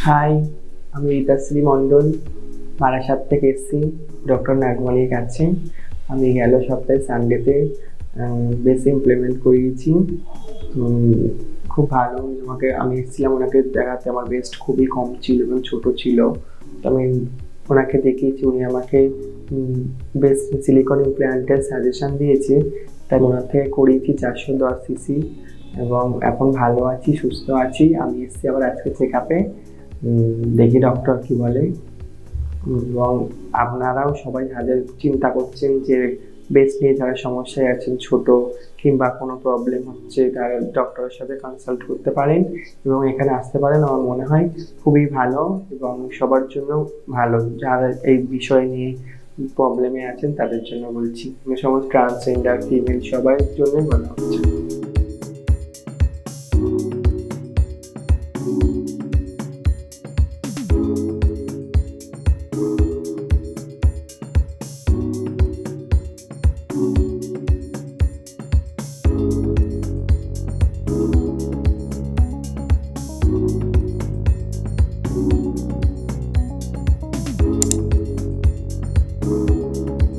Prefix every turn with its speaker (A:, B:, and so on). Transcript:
A: High, আমি রীতাশ্রী মণ্ডল, বারাসাত থেকে এসেছি ডক্টর নাগমণির কাছে। আমি গেল সপ্তাহে সানডেতে বেস ইমপ্লিমেন্ট করিয়েছি। খুব ভালো। আমি এসেছিলাম ওনাকে দেখাতে। আমার বেস্ট খুবই কম ছিল এবং ছোট ছিল। তো আমি ওনাকে দেখিয়েছি, উনি আমাকে বেস্ট সিলিকন ইমপ্ল্যান্টের সাজেশন দিয়েছে। তাই ওনার থেকে করিয়েছি 410 সিসি এবং এখন ভালো আছি, সুস্থ আছি। আমি এসেছি আবার আজকে চেক আপে। দেখি ডক্টর কি বলে। এবং আপনারাও সবাই যাদের চিন্তা করছেন যে ব্রেস্ট নিয়ে যারা সমস্যায় আছেন, ছোট কিংবা কোনো প্রবলেম হচ্ছে, তারা ডক্টরের সাথে কনসাল্ট করতে পারেন এবং এখানে আসতে পারেন। আমার মনে হয় খুবই ভালো এবং সবার জন্য ভালো, যারা এই বিষয় নিয়ে প্রবলেমে আছেন তাদের জন্য বলছি। সমস্ত ট্রান্সজেন্ডার, ফিমেল সবার জন্যই ভালো হচ্ছে।